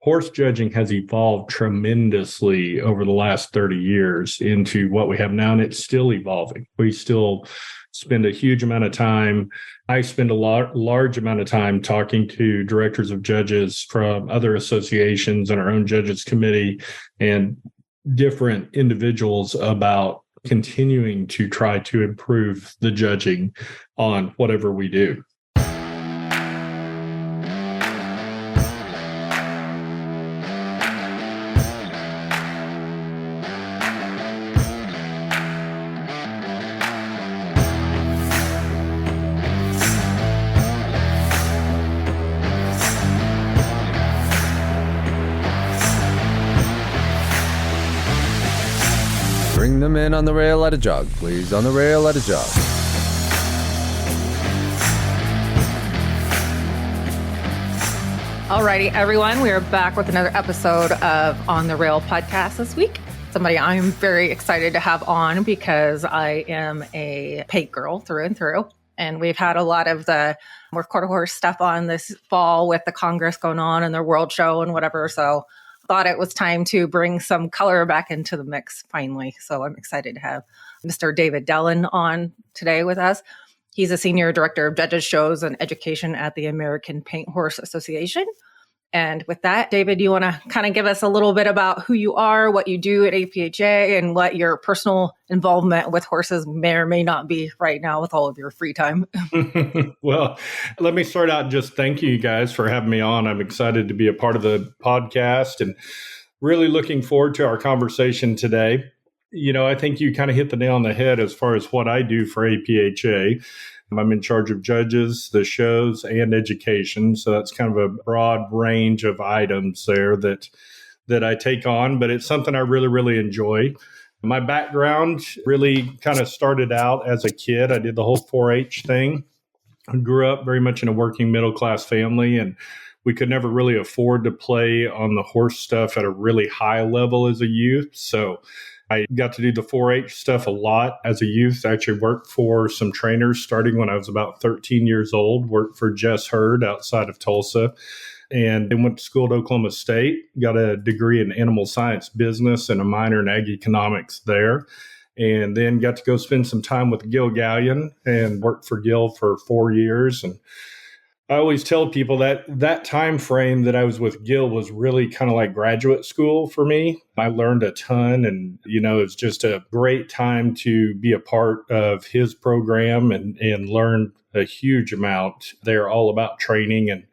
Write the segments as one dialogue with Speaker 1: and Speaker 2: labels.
Speaker 1: horse judging has evolved tremendously over the last 30 years into what we have now, and it's still evolving. We still spend a huge amount of time. I spend a large amount of time talking to directors of judges from other associations and our own judges committee and different individuals about continuing to try to improve the judging on whatever we do.
Speaker 2: Bring them in on the rail at a jog, please. On the rail at a jog.
Speaker 3: Alrighty, everyone. We are back with another episode of On the Rail podcast this week. Somebody I'm very excited to have on because I am a paint girl through and through. And we've had a lot of the more quarter horse stuff on this fall with the Congress going on and their world show and whatever. So thought it was time to bring some color back into the mix finally. So I'm excited to have Mr. David Dellin on today with us. He's a senior director of judges shows and education at the American Paint Horse Association. And with that, David, you want to kind of give us a little bit about who you are, what you do at APHA, and what your personal involvement with horses may or may not be right now with all of your free time.
Speaker 1: Well, let me start out and just thank you guys for having me on. I'm excited to be a part of the podcast and really looking forward to our conversation today. You know, I think you kind of hit the nail on the head as far as what I do for APHA. I'm in charge of judges, the shows, and education. So that's kind of a broad range of items there that I take on, but it's something I really, really enjoy. My background really kind of started out as a kid. I did the whole 4-H thing. I grew up very much in a working middle-class family, and we could never really afford to play on the horse stuff at a really high level as a youth. So I got to do the 4-H stuff a lot as a youth. I actually worked for some trainers starting when I was about 13 years old, worked for Jess Hurd outside of Tulsa, and then went to school at Oklahoma State, got a degree in animal science business and a minor in ag economics there, and then got to go spend some time with Gil Gallion and worked for Gil for 4 years. And I always tell people that time frame that I was with Gil was really kind of like graduate school for me. I learned a ton, and it was just a great time to be a part of his program and learn a huge amount. They're all about training and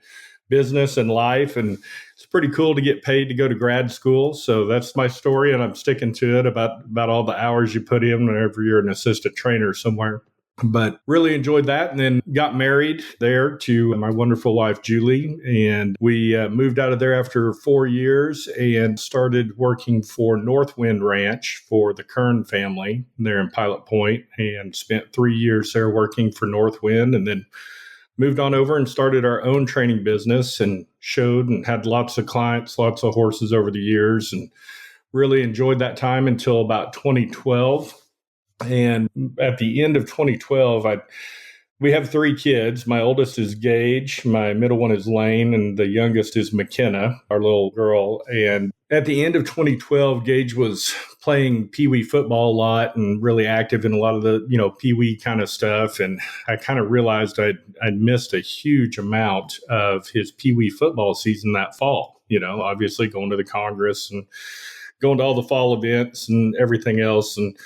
Speaker 1: business and life, and it's pretty cool to get paid to go to grad school. So that's my story, and I'm sticking to it about all the hours you put in whenever you're an assistant trainer somewhere. But really enjoyed that, and then got married there to my wonderful wife, Julie. And we moved out of there after 4 years and started working for Northwind Ranch for the Kern family there in Pilot Point, and spent 3 years there working for Northwind, and then moved on over and started our own training business and showed and had lots of clients, lots of horses over the years, and really enjoyed that time until about 2012. And at the end of 2012, we have 3 kids. My oldest is Gage, my middle one is Lane, and the youngest is McKenna, our little girl. And at the end of 2012, Gage was playing Pee-wee football a lot and really active in a lot of the, Pee-wee kind of stuff. And I kind of realized I'd missed a huge amount of his Pee-wee football season that fall, obviously going to the Congress and going to all the fall events and everything else. And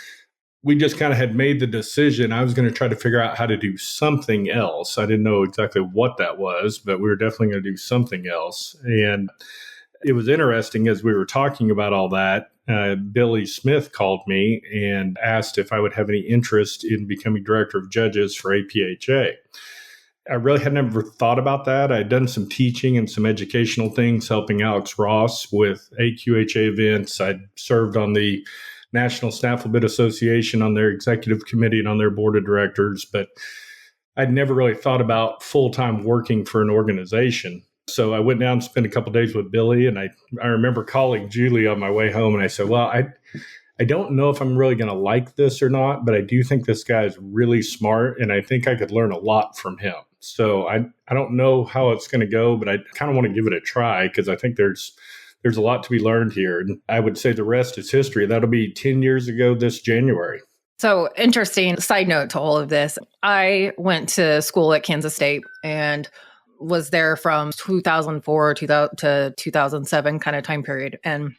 Speaker 1: we just kind of had made the decision. I was going to try to figure out how to do something else. I didn't know exactly what that was, but we were definitely going to do something else. And it was interesting as we were talking about all that, Billy Smith called me and asked if I would have any interest in becoming director of judges for APHA. I really had never thought about that. I had done some teaching and some educational things, helping Alex Ross with AQHA events. I'd served on the National Snaffle Bit Association on their executive committee and on their board of directors, but I'd never really thought about full-time working for an organization. So I went down and spent a couple of days with Billy, and I remember calling Julie on my way home, and I said, well, I don't know if I'm really going to like this or not, but I do think this guy is really smart, and I think I could learn a lot from him. So I don't know how it's going to go, but I kind of want to give it a try because I think there's a lot to be learned here. And I would say the rest is history. That'll be 10 years ago this January.
Speaker 3: So interesting side note to all of this. I went to school at Kansas State and was there from 2004 to 2007 kind of time period, and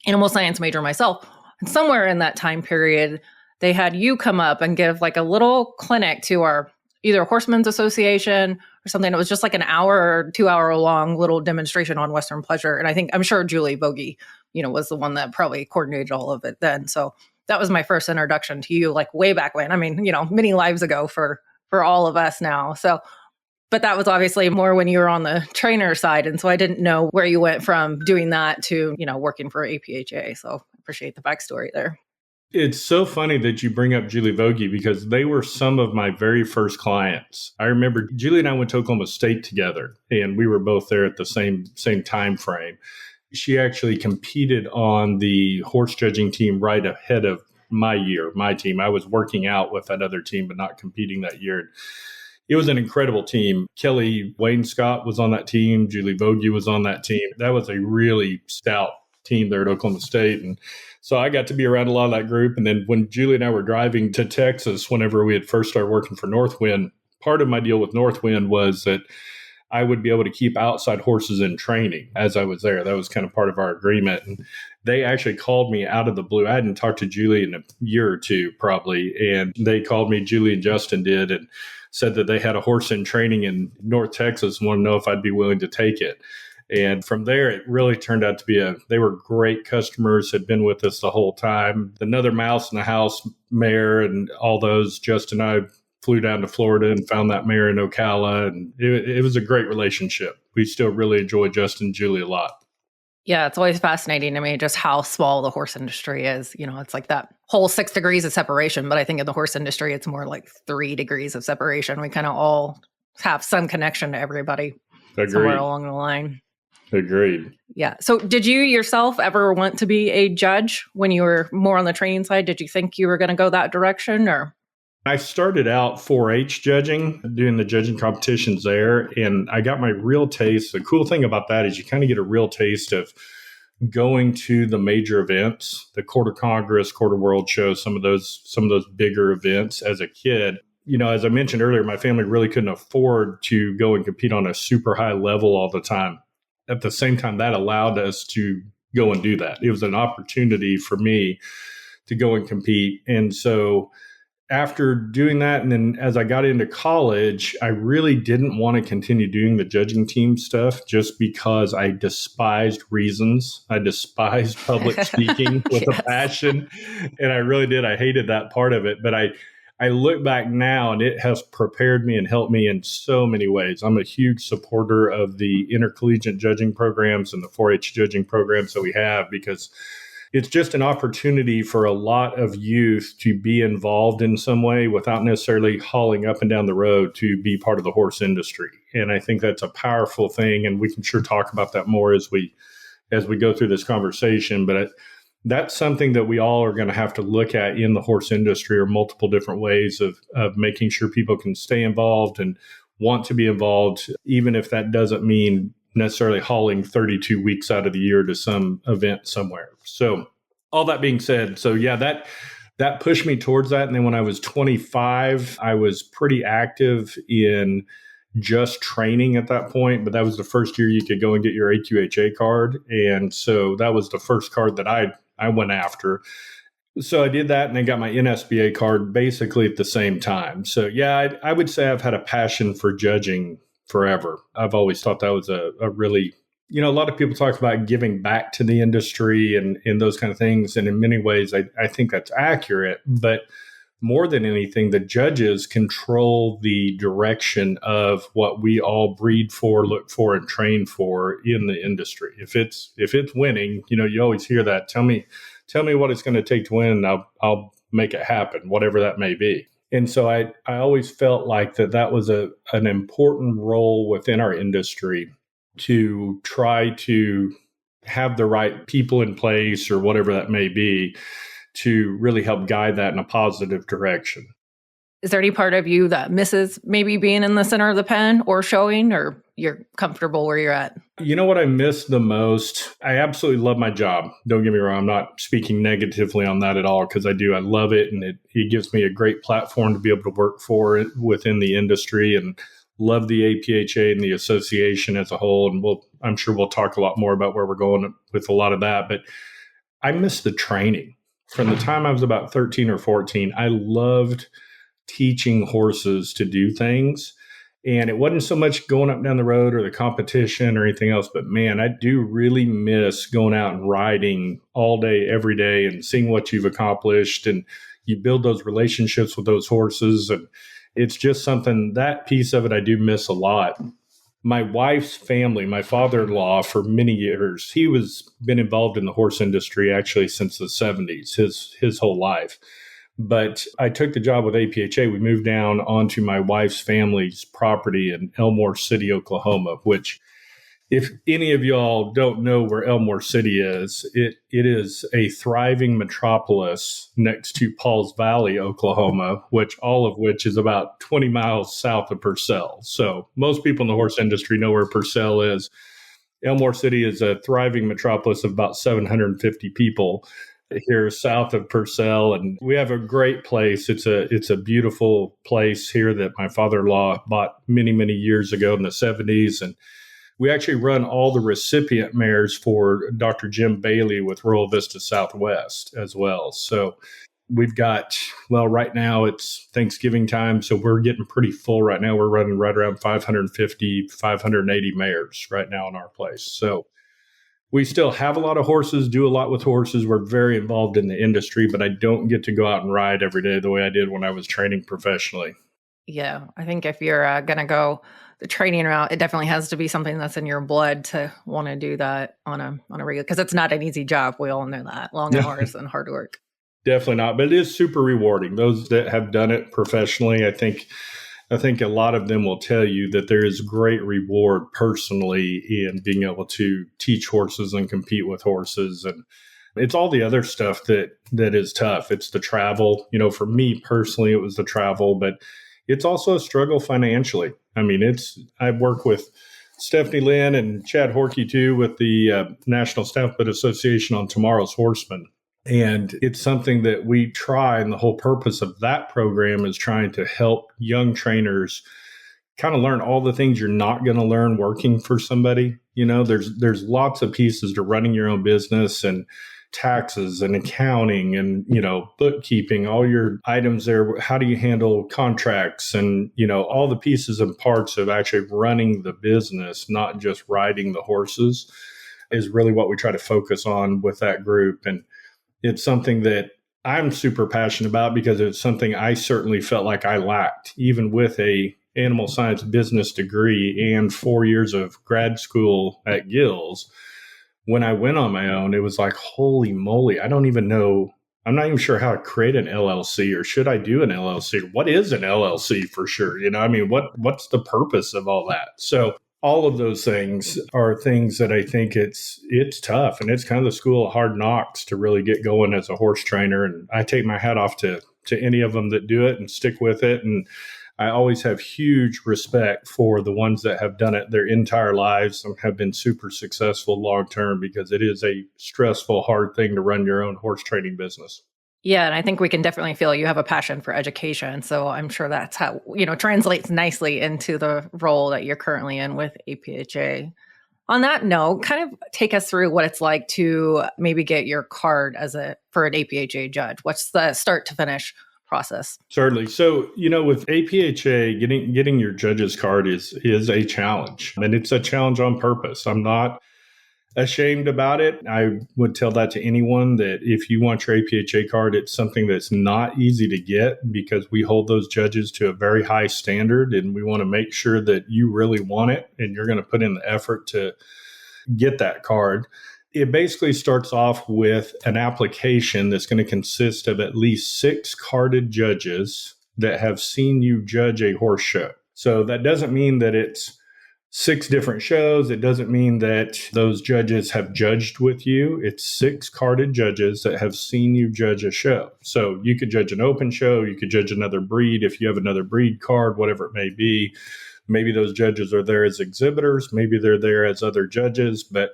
Speaker 3: animal science major myself. And somewhere in that time period, they had you come up and give like a little clinic to our either Horsemen's Association or something. It was just like an hour or 2 hour long little demonstration on Western pleasure. And I'm sure Julie Vogie, was the one that probably coordinated all of it then. So that was my first introduction to you, like way back when. I mean, many lives ago for all of us now. So, but that was obviously more when you were on the trainer side. And so I didn't know where you went from doing that to, working for APHA. So I appreciate the backstory there.
Speaker 1: It's so funny that you bring up Julie Vogie because they were some of my very first clients. I remember Julie and I went to Oklahoma State together, and we were both there at the same time frame. She actually competed on the horse judging team right ahead of my team. I was working out with that other team, but not competing that year. It was an incredible team. Kelly Wayne Scott was on that team. Julie Vogie was on that team. That was a really stout team there at Oklahoma State. And so I got to be around a lot of that group. And then when Julie and I were driving to Texas, whenever we had first started working for Northwind, part of my deal with Northwind was that I would be able to keep outside horses in training as I was there. That was kind of part of our agreement. And they actually called me out of the blue. I hadn't talked to Julie in a year or two probably. And they called me, Julie and Justin did, and said that they had a horse in training in North Texas and wanted to know if I'd be willing to take it. And from there, it really turned out to be they were great customers, had been with us the whole time. Another Mouse in the House mare and all those, Justin and I flew down to Florida and found that mare in Ocala. And it was a great relationship. We still really enjoy Justin and Julie a lot.
Speaker 3: Yeah, it's always fascinating to me just how small the horse industry is. It's like that whole 6 degrees of separation. But I think in the horse industry, it's more like 3 degrees of separation. We kind of all have some connection to everybody somewhere along the line.
Speaker 1: Agreed.
Speaker 3: Yeah. So did you yourself ever want to be a judge when you were more on the training side? Did you think you were going to go that direction or?
Speaker 1: I started out 4-H judging, doing the judging competitions there, and I got my real taste. The cool thing about that is you kind of get a real taste of going to the major events, the Quarter Congress, Quarter World Show, some of those bigger events as a kid. As I mentioned earlier, my family really couldn't afford to go and compete on a super high level all the time. At the same time, that allowed us to go and do that. It was an opportunity for me to go and compete. And so after doing that, and then as I got into college, I really didn't want to continue doing the judging team stuff just because I despised reasons. I despised public speaking with a passion. And I really did. I hated that part of it. But I look back now and it has prepared me and helped me in so many ways. I'm a huge supporter of the intercollegiate judging programs and the 4-H judging programs that we have because it's just an opportunity for a lot of youth to be involved in some way without necessarily hauling up and down the road to be part of the horse industry. And I think that's a powerful thing. And we can sure talk about that more as we go through this conversation. But that's something that we all are going to have to look at in the horse industry, or multiple different ways of making sure people can stay involved and want to be involved, even if that doesn't mean necessarily hauling 32 weeks out of the year to some event somewhere. So all that being said, so yeah, that pushed me towards that. And then when I was 25, I was pretty active in just training at that point, but that was the first year you could go and get your AQHA card. And so that was the first card that I went after. So I did that and then got my NSBA card basically at the same time. So yeah, I would say I've had a passion for judging forever. I've always thought that was a really, a lot of people talk about giving back to the industry and those kind of things. And in many ways, I think that's accurate. But more than anything, the judges control the direction of what we all breed for, look for, and train for in the industry. If it's winning, you always hear that. Tell me what it's going to take to win, and I'll make it happen, whatever that may be. And so I always felt like that was an important role within our industry to try to have the right people in place or whatever that may be to really help guide that in a positive direction.
Speaker 3: Is there any part of you that misses maybe being in the center of the pen or showing, or you're comfortable where you're at?
Speaker 1: You know what I miss the most? I absolutely love my job. Don't get me wrong. I'm not speaking negatively on that at all, because I do. I love it. And it gives me a great platform to be able to work for it within the industry, and love the APHA and the association as a whole. And I'm sure we'll talk a lot more about where we're going with a lot of that. But I miss the training. From the time I was about 13 or 14, I loved teaching horses to do things. And it wasn't so much going up and down the road or the competition or anything else, but man, I do really miss going out and riding all day, every day, and seeing what you've accomplished. And you build those relationships with those horses. And it's just something, that piece of it I do miss a lot. My wife's family, my father-in-law, for many years, he was been involved in the horse industry actually since the 70s, his whole life. But I took the job with APHA. We moved down onto my wife's family's property in Elmore City, Oklahoma, which, if any of y'all don't know where Elmore City is, it is a thriving metropolis next to Pauls Valley, Oklahoma, all of which is about 20 miles south of Purcell. So most people in the horse industry know where Purcell is. Elmore City is a thriving metropolis of about 750 people here south of Purcell, and we have a great place. It's a beautiful place here that my father-in-law bought many, many years ago in the 70s, and we actually run all the recipient mares for Dr. Jim Bailey with Royal Vista Southwest as well. So we've got, right now it's Thanksgiving time, so we're getting pretty full right now. We're running right around 550, 580 mares right now in our place. So we still have a lot of horses, do a lot with horses. We're very involved in the industry, but I don't get to go out and ride every day the way I did when I was training professionally.
Speaker 3: Yeah, I think if you're going to go the training route, it definitely has to be something that's in your blood to want to do that on a regular, because it's not an easy job. We all know that. Long hours and hard work. Definitely
Speaker 1: not, but it is super rewarding. Those that have done it professionally, I think a lot of them will tell you that there is great reward personally in being able to teach horses and compete with horses. And it's all the other stuff that is tough. It's the travel. For me personally, it was the travel, but it's also a struggle financially. I mean, I work with Stephanie Lynn and Chad Horkey too with the National Staffbit Association on Tomorrow's Horsemen. And it's something that we try, and the whole purpose of that program is trying to help young trainers kind of learn all the things you're not going to learn working for somebody. There's lots of pieces to running your own business, and taxes and accounting and, bookkeeping, all your items there. How do you handle contracts and, all the pieces and parts of actually running the business, not just riding the horses, is really what we try to focus on with that group. And it's something that I'm super passionate about, because it's something I certainly felt like I lacked, even with a animal science business degree and 4 years of grad school at Gills. When I went on my own, it was like, holy moly, I don't even know. I'm not even sure how to create an LLC, or should I do an LLC? What is an LLC for sure? What's the purpose of all that? So all of those things are things that I think it's tough, and it's kind of the school of hard knocks to really get going as a horse trainer. And I take my hat off to any of them that do it and stick with it. And I always have huge respect for the ones that have done it their entire lives and have been super successful long-term, because it is a stressful, hard thing to run your own horse training business.
Speaker 3: Yeah, and I think we can definitely feel you have a passion for education. So I'm sure that's how, translates nicely into the role that you're currently in with APHA. On that note, kind of take us through what it's like to maybe get your card for an APHA judge. What's the start to finish process?
Speaker 1: Certainly. So, with APHA, getting your judge's card is a challenge, and it's a challenge on purpose. I'm not ashamed about it. I would tell that to anyone, that if you want your APHA card, it's something that's not easy to get, because we hold those judges to a very high standard, and we want to make sure that you really want it and you're going to put in the effort to get that card. It basically starts off with an application that's going to consist of at least 6 carded judges that have seen you judge a horse show. So that doesn't mean that it's 6 different shows. It doesn't mean that those judges have judged with you. It's 6 carded judges that have seen you judge a show. So you could judge an open show, you could judge another breed if you have another breed card, whatever it may be. Maybe those judges are there as exhibitors, maybe they're there as other judges, but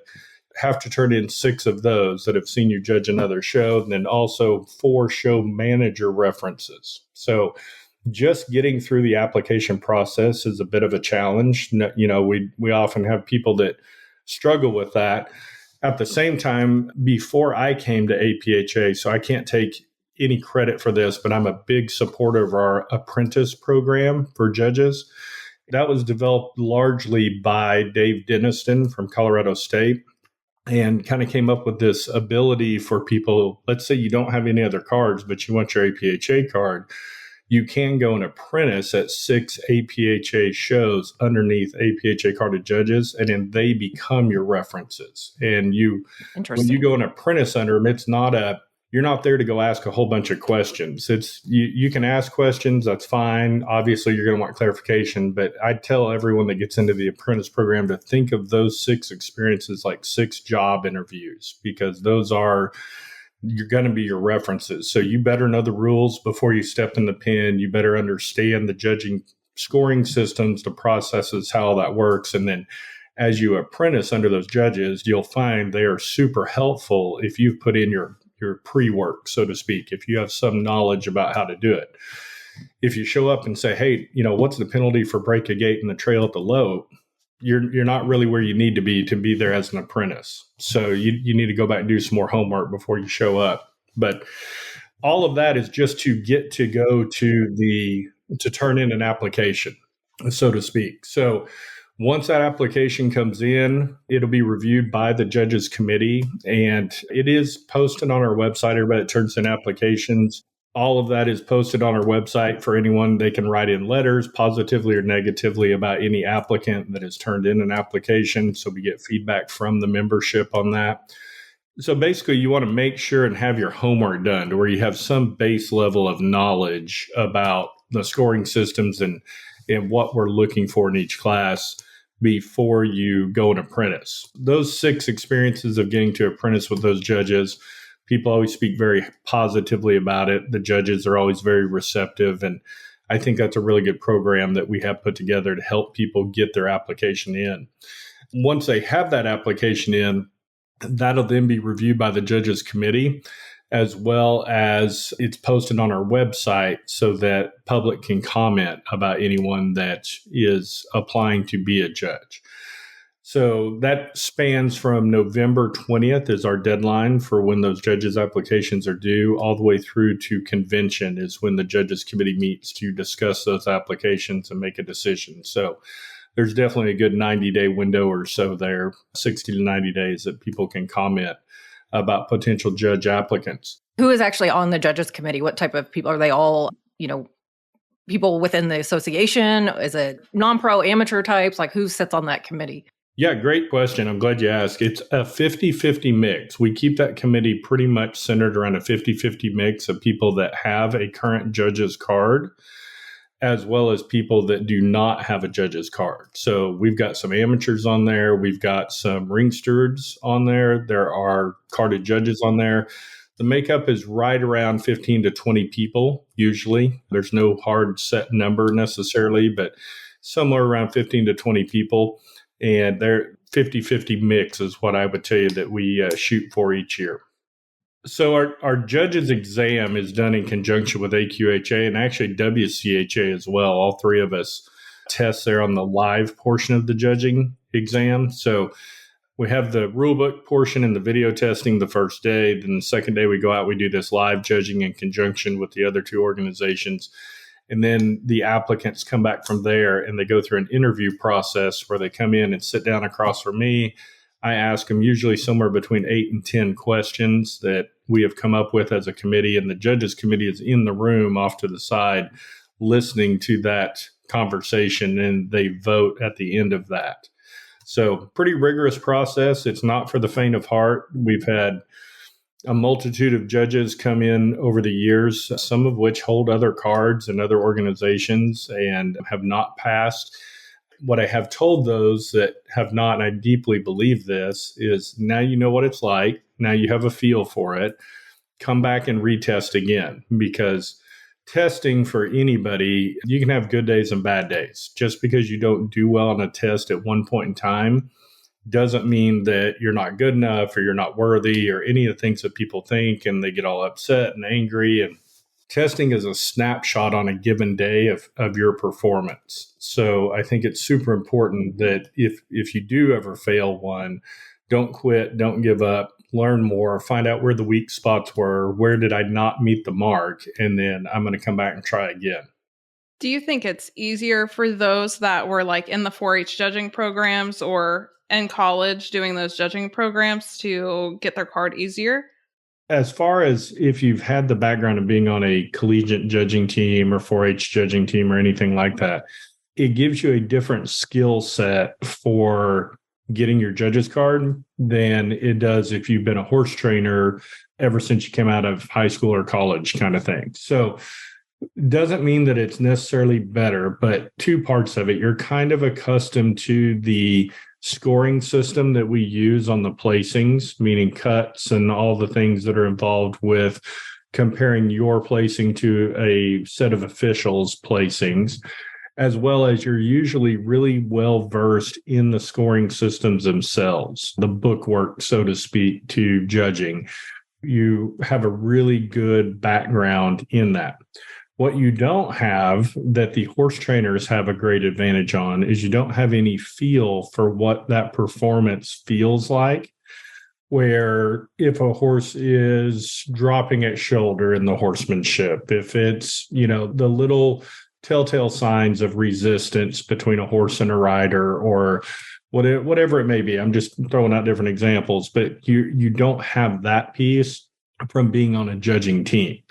Speaker 1: have to turn in 6 of those that have seen you judge another show, and then also 4 show manager references. So just getting through the application process is a bit of a challenge. We often have people that struggle with that. At the same time, before I came to APHA, so I can't take any credit for this, but I'm a big supporter of our apprentice program for judges. That was developed largely by Dave Dellin from Colorado State, and kind of came up with this ability for people. Let's say you don't have any other cards, but you want your APHA card. You can go and apprentice at 6 APHA shows underneath APHA carded judges, and then they become your references. And when you go and apprentice under them, you're not there to go ask a whole bunch of questions. You can ask questions, that's fine. Obviously, you're going to want clarification, but I tell everyone that gets into the apprentice program to think of those 6 experiences like 6 job interviews, because you're going to be your references. So you better know the rules before you step in the pen. You better understand the judging scoring systems, the processes, how all that works. And then as you apprentice under those judges, you'll find they are super helpful if you've put in your pre-work, so to speak, if you have some knowledge about how to do it. If you show up and say, hey, what's the penalty for break a gate in the trail at the low? You're not really where you need to be there as an apprentice. So you need to go back and do some more homework before you show up. But all of that is just to get to go to turn in an application, so to speak. So once that application comes in, it'll be reviewed by the judges committee, and it is posted on our website. Everybody that turns in applications, all of that is posted on our website for anyone. They can write in letters positively or negatively about any applicant that has turned in an application. So we get feedback from the membership on that. So basically, you want to make sure and have your homework done to where you have some base level of knowledge about the scoring systems and what we're looking for in each class before you go and apprentice. Those 6 experiences of getting to apprentice with those judges, people always speak very positively about it. The judges are always very receptive. And I think that's a really good program that we have put together to help people get their application in. Once they have that application in, that'll then be reviewed by the judges committee, as well as it's posted on our website so that public can comment about anyone that is applying to be a judge. So that spans from November 20th is our deadline for when those judges' applications are due, all the way through to convention is when the judges committee meets to discuss those applications and make a decision. So there's definitely a good 90-day window or so there, 60 to 90 days that people can comment about potential judge applicants.
Speaker 3: Who is actually on the judges committee? What type of people? Are they all, people within the association? Is it non-pro, amateur types? Like who sits on that committee?
Speaker 1: Yeah, great question. I'm glad you asked. It's a 50-50 mix. We keep that committee pretty much centered around a 50-50 mix of people that have a current judge's card, as well as people that do not have a judge's card. So we've got some amateurs on there. We've got some ring stewards on there. There are carded judges on there. The makeup is right around 15 to 20 people, usually. There's no hard set number necessarily, but somewhere around 15 to 20 people. And their 50-50 mix is what I would tell you that we shoot for each year. So our judges exam is done in conjunction with AQHA and actually WCHA as well. All 3 of us test there on the live portion of the judging exam. So we have the rule book portion and the video testing the first day. Then the second day we go out, we do this live judging in conjunction with the other 2 organizations. And then the applicants come back from there and they go through an interview process where they come in and sit down across from me. I ask them usually somewhere between 8 and 10 questions that we have come up with as a committee, and the judges committee is in the room off to the side listening to that conversation, and they vote at the end of that. So pretty rigorous process. It's not for the faint of heart. We've had a multitude of judges come in over the years, some of which hold other cards in other organizations and have not passed. what I have told those that have not, and I deeply believe this, is now you know what it's like. Now you have a feel for it. Come back and retest again, because testing for anybody, you can have good days and bad days. Just because you don't do well on a test at one point in time doesn't mean that you're not good enough or you're not worthy or any of the things that people think, and they get all upset and angry. And testing is a snapshot on a given day of your performance. So I think it's super important that if you do ever fail one, don't quit, don't give up, learn more, find out where the weak spots were, where did I not meet the mark, and then I'm going to come back and try again.
Speaker 4: Do you think it's easier for those that were like in the 4-H judging programs or in college doing those judging programs to get their card easier?
Speaker 1: As far as if you've had the background of being on a collegiate judging team or 4-H judging team or anything like that, it gives you a different skill set for getting your judge's card than it does if you've been a horse trainer ever since you came out of high school or college kind of thing. So doesn't mean that it's necessarily better, but two parts of it. You're kind of accustomed to the scoring system that we use on the placings, meaning cuts and all the things that are involved with comparing your placing to a set of officials' placings, as well as you're usually really well versed in the scoring systems themselves, the bookwork, so to speak, to judging. You have a really good background in that. What you don't have that the horse trainers have a great advantage on is you don't have any feel for what that performance feels like, where if a horse is dropping at shoulder in the horsemanship, if it's, the little telltale signs of resistance between a horse and a rider or whatever it may be. I'm just throwing out different examples, but you don't have that piece from being on a judging team.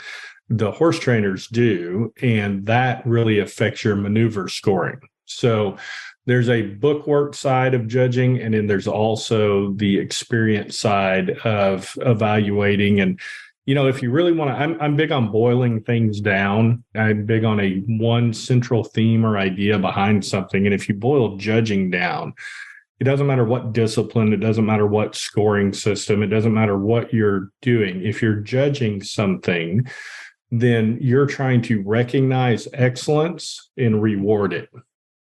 Speaker 1: The horse trainers do, and that really affects your maneuver scoring. So there's a bookwork side of judging, and then there's also the experience side of evaluating. And, if you really want to, I'm big on boiling things down. I'm big on a one central theme or idea behind something. And if you boil judging down, it doesn't matter what discipline, it doesn't matter what scoring system, it doesn't matter what you're doing. If you're judging something, then you're trying to recognize excellence and reward it.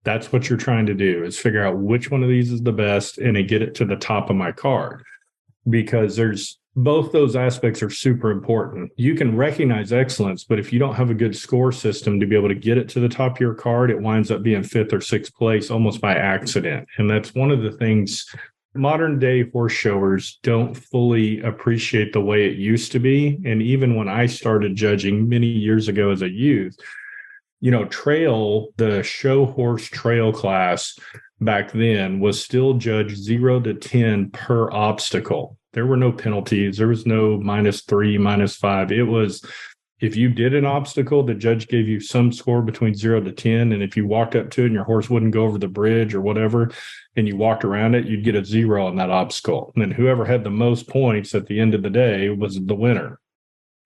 Speaker 1: That's what you're trying to do, is figure out which one of these is the best and then get it to the top of my card. Because both those aspects are super important. You can recognize excellence, but if you don't have a good score system to be able to get it to the top of your card, it winds up being 5th or 6th place almost by accident. And that's one of the things modern day horse showers don't fully appreciate the way it used to be. And even when I started judging many years ago as a youth, the show horse trail class back then was still judged 0 to 10 per obstacle. There were no penalties. There was no -3, -5. It was, if you did an obstacle, the judge gave you some score between 0 to 10. And if you walked up to it and your horse wouldn't go over the bridge or whatever, and you walked around it, you'd get a 0 on that obstacle. And then whoever had the most points at the end of the day was the winner.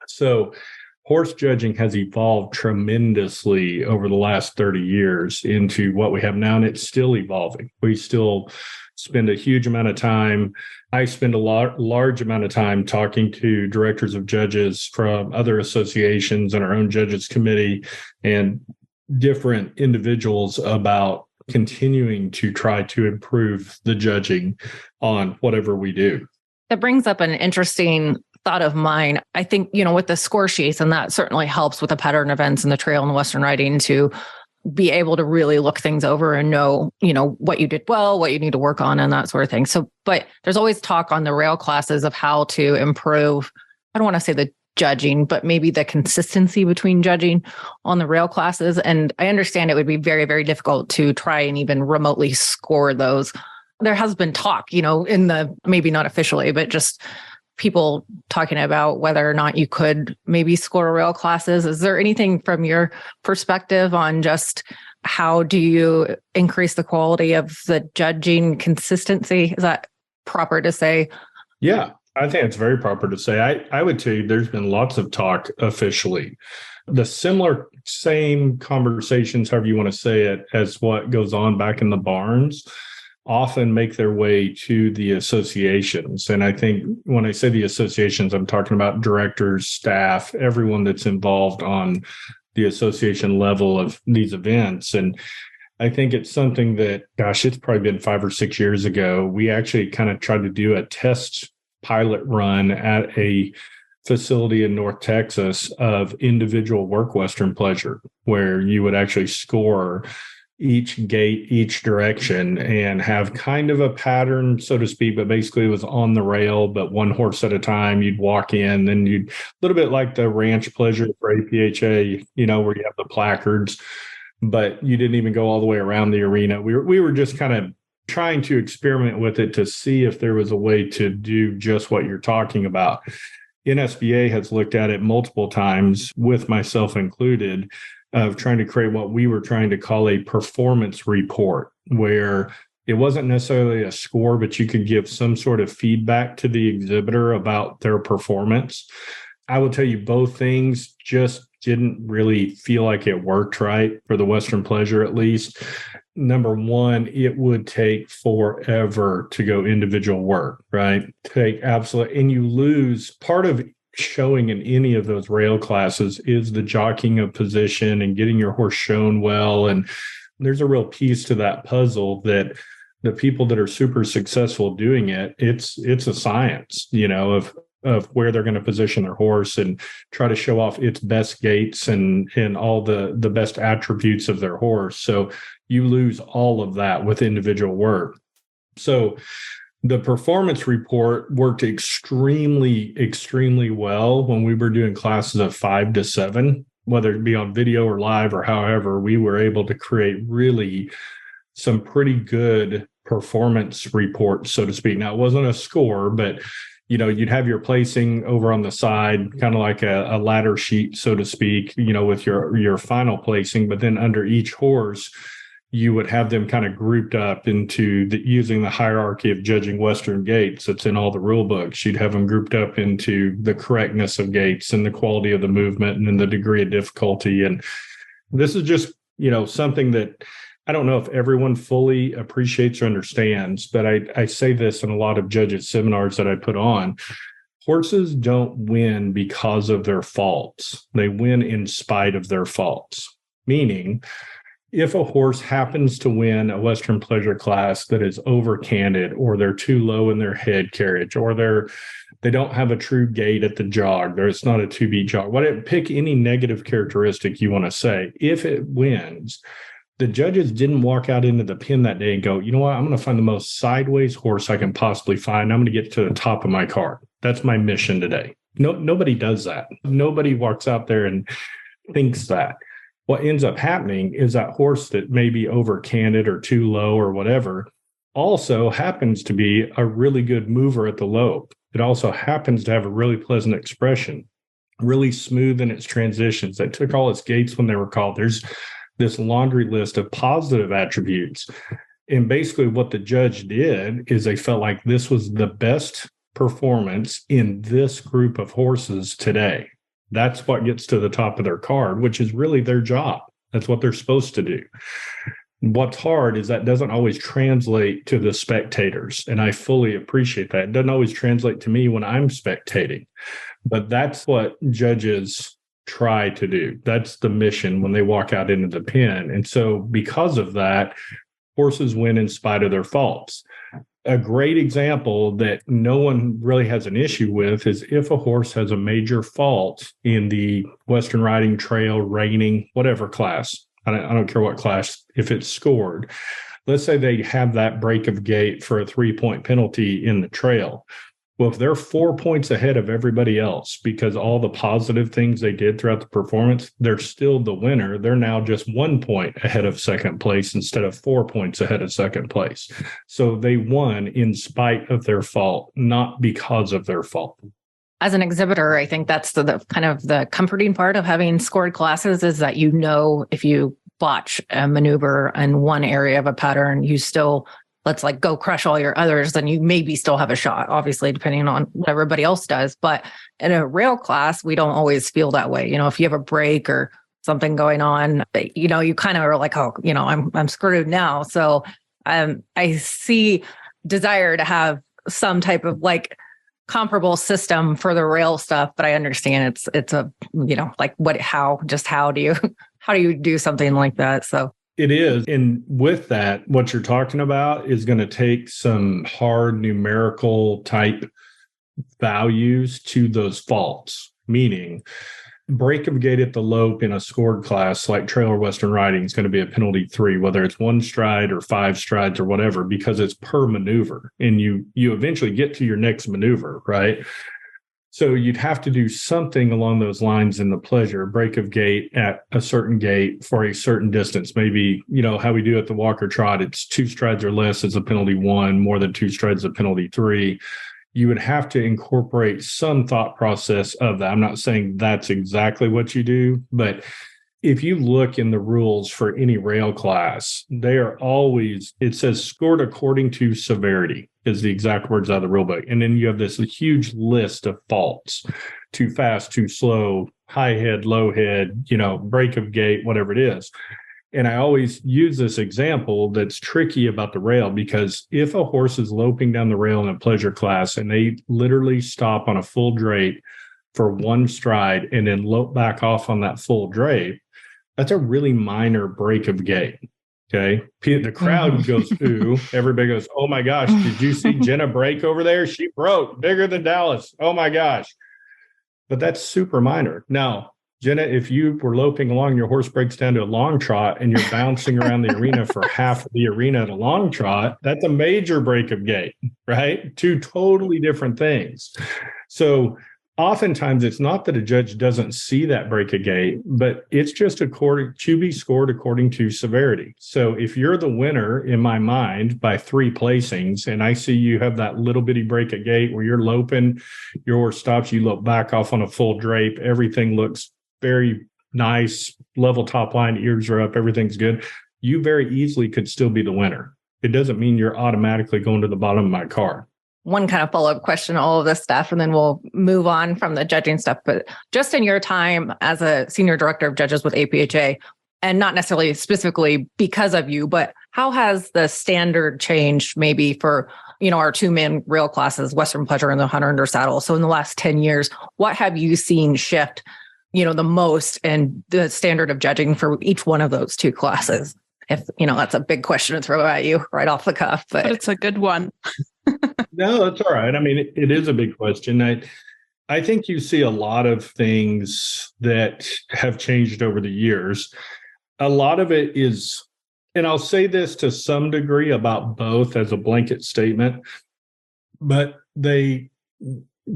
Speaker 1: So horse judging has evolved tremendously over the last 30 years into what we have now, and it's still evolving. We still spend a huge amount of time. I spend a large amount of time talking to directors of judges from other associations and our own judges committee and different individuals about continuing to try to improve the judging on whatever we do.
Speaker 3: That brings up an interesting thought of mine. I think, with the score sheets, and that certainly helps with the pattern events and the trail and the Western riding to be able to really look things over and know, what you did well, what you need to work on and that sort of thing. So, but there's always talk on the rail classes of how to improve. I don't want to say the judging, but maybe the consistency between judging on the rail classes. And I understand it would be very, very difficult to try and even remotely score those. There has been talk, in the, maybe not officially, but just people talking about whether or not you could maybe score rail classes. Is there anything from your perspective on just how do you increase the quality of the judging consistency? Is that proper to say?
Speaker 1: Yeah. I think it's very proper to say. I would tell you there's been lots of talk officially. The same conversations, however you want to say it, as what goes on back in the barns often make their way to the associations. And I think when I say the associations, I'm talking about directors, staff, everyone that's involved on the association level of these events. And I think it's something that, gosh, it's probably been 5 or 6 years ago. We actually kind of tried to do a test pilot run at a facility in North Texas of individual work Western pleasure, where you would actually score each gate, each direction, and have kind of a pattern, so to speak, but basically it was on the rail, but one horse at a time. You'd walk in, then you'd a little bit like the ranch pleasure for APHA, where you have the placards, but you didn't even go all the way around the arena. We were just kind of trying to experiment with it to see if there was a way to do just what you're talking about. NSBA has looked at it multiple times, with myself included, of trying to create what we were trying to call a performance report, where it wasn't necessarily a score, but you could give some sort of feedback to the exhibitor about their performance. I will tell you, both things just didn't really feel like it worked right for the Western pleasure, at least. Number one, it would take forever to go individual work, right? And you lose part of showing in any of those rail classes is the jockeying of position and getting your horse shown well. And there's a real piece to that puzzle that the people that are super successful doing it, it's a science, of where they're going to position their horse and try to show off its best gaits and all the best attributes of their horse. So you lose all of that with individual work. So the performance report worked extremely, extremely well when we were doing classes of 5 to 7, whether it be on video or live or however. We were able to create really some pretty good performance reports, so to speak. Now, it wasn't a score, but you'd have your placing over on the side, kind of like a ladder sheet, so to speak, with your final placing. But then under each horse, you would have them kind of grouped up into using the hierarchy of judging Western gaits that's in all the rule books. You'd have them grouped up into the correctness of gaits and the quality of the movement and then the degree of difficulty. And this is just, something that I don't know if everyone fully appreciates or understands, but I say this in a lot of judges' seminars that I put on. Horses don't win because of their faults. They win in spite of their faults, meaning if a horse happens to win a Western pleasure class that is over-canted, or they're too low in their head carriage, or they don't have a true gait at the jog, or it's not a 2-beat jog, pick any negative characteristic you want to say. If it wins, the judges didn't walk out into the pen that day and go, you know what, I'm going to find the most sideways horse I can possibly find. I'm going to get to the top of my card. That's my mission today. No, nobody does that. Nobody walks out there and thinks that. What ends up happening is that horse that may be over-canted or too low or whatever also happens to be a really good mover at the lope. It also happens to have a really pleasant expression, really smooth in its transitions. That took all its gaits when they were called. There's this laundry list of positive attributes. And basically what the judge did is they felt like this was the best performance in this group of horses today. That's what gets to the top of their card, which is really their job. That's what they're supposed to do. What's hard is that doesn't always translate to the spectators. And I fully appreciate that. It doesn't always translate to me when I'm spectating. But that's what judges try to do. That's the mission when they walk out into the pen. And so because of that, horses win in spite of their faults. A great example that no one really has an issue with is if a horse has a major fault in the Western riding, trail, reining, whatever class. I don't care what class, if it's scored. Let's say they have that break of gait for a 3-point penalty in the trail. Well, if they're 4 points ahead of everybody else because all the positive things they did throughout the performance, they're still the winner. They're now just 1 point ahead of second place instead of 4 points ahead of second place. So they won in spite of their fault, not because of their fault.
Speaker 3: As an exhibitor, I think that's the kind of the comforting part of having scored classes is that if you botch a maneuver in one area of a pattern, you still let's like go crush all your others, then you maybe still have a shot, obviously, depending on what everybody else does. But in a rail class, we don't always feel that way. If you have a break or something going on, you kind of are like, oh, I'm screwed now. So I see desire to have some type of like comparable system for the rail stuff, but I understand it's a, like how do you do something like that? So
Speaker 1: it is. And with that, what you're talking about is going to take some hard numerical type values to those faults, meaning break of gait at the lope in a scored class like trail or Western riding is going to be a penalty 3, whether it's 1 stride or 5 strides or whatever, because it's per maneuver and you eventually get to your next maneuver, right? So you'd have to do something along those lines in the pleasure, break of gait at a certain gait for a certain distance. Maybe, how we do at the walk or trot, it's 2 strides or less is a penalty 1, more than 2 strides is a penalty 3. You would have to incorporate some thought process of that. I'm not saying that's exactly what you do, but if you look in the rules for any rail class, they are always, it says scored according to severity is the exact words out of the rule book. And then you have this huge list of faults: too fast, too slow, high head, low head, break of gait, whatever it is. And I always use this example that's tricky about the rail, because if a horse is loping down the rail in a pleasure class and they literally stop on a full drape for 1 stride and then lope back off on that full drape, that's a really minor break of gait. Okay. The crowd goes, ooh, everybody goes, oh my gosh, did you see Jenna break over there? She broke bigger than Dallas. Oh my gosh. But that's super minor. Now, Jenna, if you were loping along, your horse breaks down to a long trot and you're bouncing around the arena for half of the arena at a long trot, that's a major break of gait, right? 2 totally different things. So oftentimes it's not that a judge doesn't see that break of gait, but it's just to be scored according to severity. So if you're the winner in my mind by 3 placings and I see you have that little bitty break of gait where you're loping, your horse stops, you lope back off on a full drape, everything looks very nice, level top line, ears are up, everything's good, you very easily could still be the winner. It doesn't mean you're automatically going to the bottom of my card.
Speaker 3: One kind of follow-up question, all of this stuff, and then we'll move on from the judging stuff. But just in your time as a senior director of judges with APHA, and not necessarily specifically because of you, but how has the standard changed maybe for, our 2-man rail classes, Western Pleasure and the Hunter Under Saddle? So in the last 10 years, what have you seen shift, the most in the standard of judging for each one of those 2 classes? If, that's a big question to throw at you right off the cuff, but
Speaker 4: it's a good one.
Speaker 1: No, that's all right. I mean, it is a big question. I think you see a lot of things that have changed over the years. A lot of it is, and I'll say this to some degree about both as a blanket statement, but